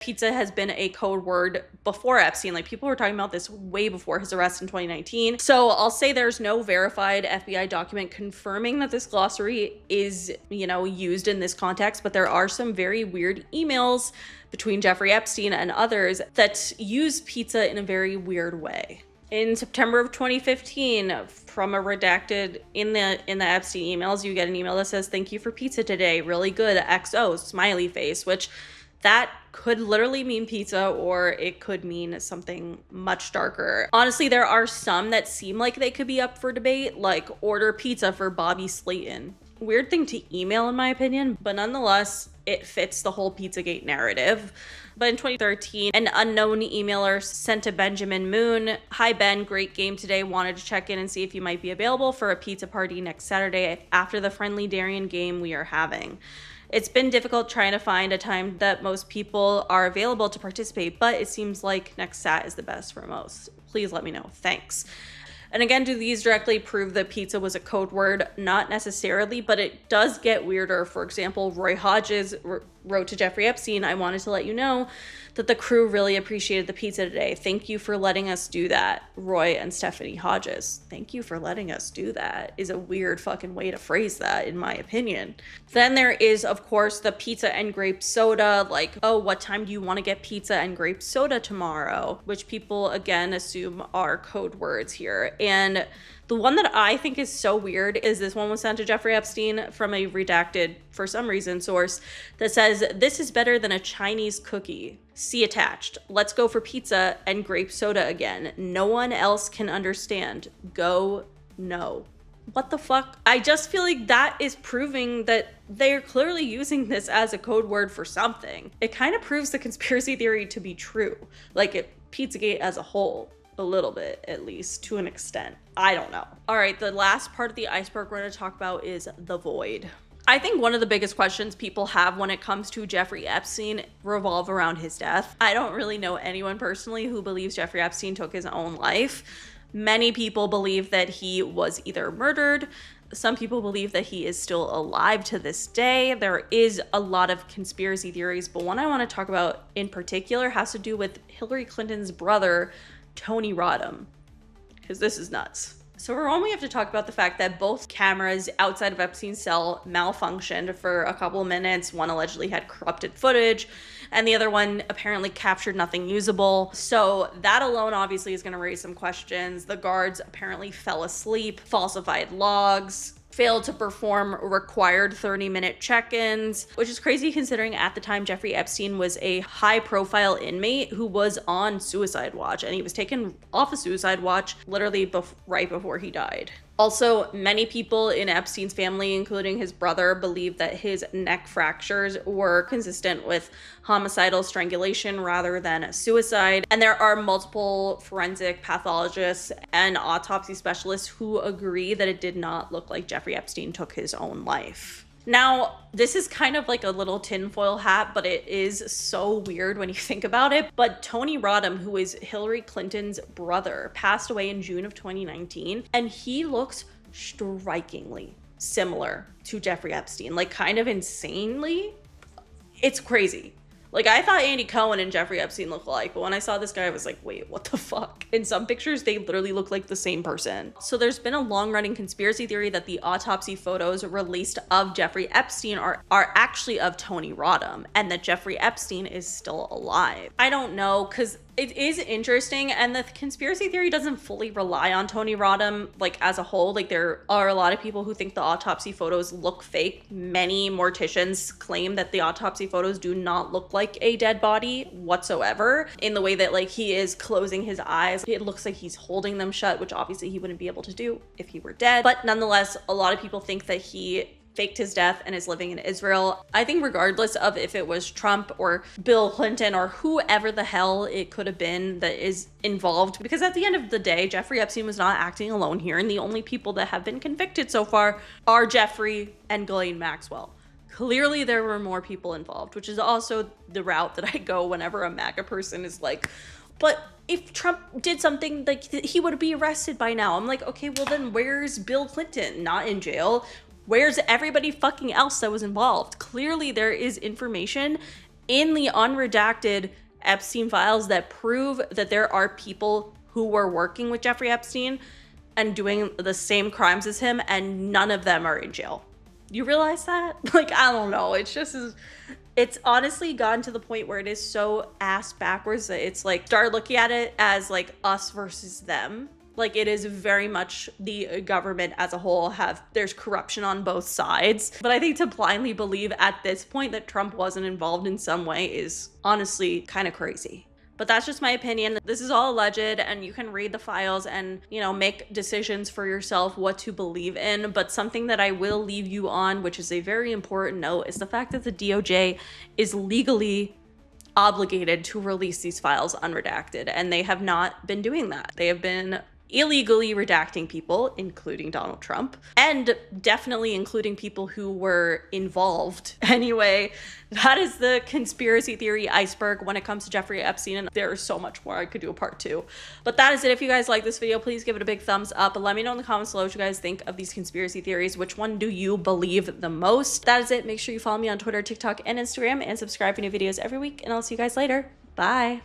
Pizza has been a code word before Epstein. Like, people were talking about this way before his arrest in 2019. So I'll say there's no verified FBI document confirming that this glossary is, used in this context, but there are some very weird emails between Jeffrey Epstein and others that use pizza in a very weird way. In September of 2015, from a redacted in the Epstein emails, you get an email that says, "Thank you for pizza today. Really good. XO," smiley face, which that could literally mean pizza, or it could mean something much darker. Honestly, there are some that seem like they could be up for debate, like "order pizza for Bobby Slayton." Weird thing to email, in my opinion, but nonetheless, it fits the whole Pizzagate narrative. But in 2013, an unknown emailer sent to Benjamin Moon, "Hi Ben, great game today. Wanted to check in and see if you might be available for a pizza party next Saturday after the friendly Darien game we are having. It's been difficult trying to find a time that most people are available to participate, but it seems like next Sat is the best for most. Please let me know. Thanks." And again, do these directly prove that pizza was a code word? Not necessarily, but it does get weirder. For example, Roy Hodges wrote to Jeffrey Epstein, "I wanted to let you know that the crew really appreciated the pizza today. Thank you for letting us do that. Roy and Stephanie Hodges." Thank you for letting us do that is a weird fucking way to phrase that, in my opinion. Then there is, of course, the pizza and grape soda, like, "Oh, what time do you want to get pizza and grape soda tomorrow?" Which people, again, assume are code words here. And the one that I think is so weird is this one was sent to Jeffrey Epstein from a redacted, for some reason, source that says, "This is better than a Chinese cookie. See attached. Let's go for pizza and grape soda again. No one else can understand. Go no." What the fuck? I just feel like that is proving that they're clearly using this as a code word for something. It kind of proves the conspiracy theory to be true. Like, Pizzagate as a whole. A little bit, at least, to an extent. I don't know. All right, the last part of the iceberg we're going to talk about is the void. I think one of the biggest questions people have when it comes to Jeffrey Epstein revolve around his death. I don't really know anyone personally who believes Jeffrey Epstein took his own life. Many people believe that he was either murdered. Some people believe that he is still alive to this day. There is a lot of conspiracy theories, but one I want to talk about in particular has to do with Hillary Clinton's brother, Tony Rodham, because this is nuts. So we only have to talk about the fact that both cameras outside of Epstein's cell malfunctioned for a couple of minutes. One allegedly had corrupted footage, and the other one apparently captured nothing usable. So that alone obviously is going to raise some questions. The guards apparently fell asleep, falsified logs, failed to perform required 30-minute check-ins, which is crazy considering at the time Jeffrey Epstein was a high-profile inmate who was on suicide watch, and he was taken off of suicide watch literally right before he died. Also, many people in Epstein's family, including his brother, believe that his neck fractures were consistent with homicidal strangulation rather than suicide. And there are multiple forensic pathologists and autopsy specialists who agree that it did not look like Jeffrey Epstein took his own life. Now, this is kind of like a little tinfoil hat, but it is so weird when you think about it. But Tony Rodham, who is Hillary Clinton's brother, passed away in June of 2019, and he looks strikingly similar to Jeffrey Epstein, like kind of insanely. It's crazy. Like, I thought Andy Cohen and Jeffrey Epstein looked alike, but when I saw this guy, I was like, wait, what the fuck? In some pictures, they literally look like the same person. So there's been a long-running conspiracy theory that the autopsy photos released of Jeffrey Epstein are actually of Tony Rodham, and that Jeffrey Epstein is still alive. I don't know, because it is interesting, and the conspiracy theory doesn't fully rely on Tony Rodham, like, as a whole. Like, there are a lot of people who think the autopsy photos look fake. Many morticians claim that the autopsy photos do not look like a dead body whatsoever, in the way that, like, he is closing his eyes. It looks like he's holding them shut, which obviously he wouldn't be able to do if he were dead. But nonetheless, a lot of people think that he faked his death and is living in Israel. I think regardless of if it was Trump or Bill Clinton or whoever the hell it could have been that is involved, because at the end of the day, Jeffrey Epstein was not acting alone here, and the only people that have been convicted so far are Jeffrey and Ghislaine Maxwell. Clearly there were more people involved, which is also the route that I go whenever a MAGA person is like, but if Trump did something, like, he would be arrested by now. I'm like, okay, well then where's Bill Clinton? Not in jail. Where's everybody fucking else that was involved? Clearly there is information in the unredacted Epstein files that prove that there are people who were working with Jeffrey Epstein and doing the same crimes as him, and none of them are in jail. You realize that? Like, I don't know. It's honestly gotten to the point where it is so ass backwards that it's like, start looking at it as like us versus them. Like, it is very much the government as a whole there's corruption on both sides. But I think to blindly believe at this point that Trump wasn't involved in some way is honestly kind of crazy. But that's just my opinion. This is all alleged, and you can read the files and, you know, make decisions for yourself what to believe in. But something that I will leave you on, which is a very important note, is the fact that the DOJ is legally obligated to release these files unredacted, and they have not been doing that. They have been illegally redacting people, including Donald Trump, and definitely including people who were involved. Anyway, that is the conspiracy theory iceberg when it comes to Jeffrey Epstein, and there's so much more. I could do a part 2. But that is it. If you guys like this video, please give it a big thumbs up. Let me know in the comments below what you guys think of these conspiracy theories. Which one do you believe the most? That is it. Make sure you follow me on Twitter, TikTok, and Instagram, and subscribe for new videos every week, and I'll see you guys later. Bye.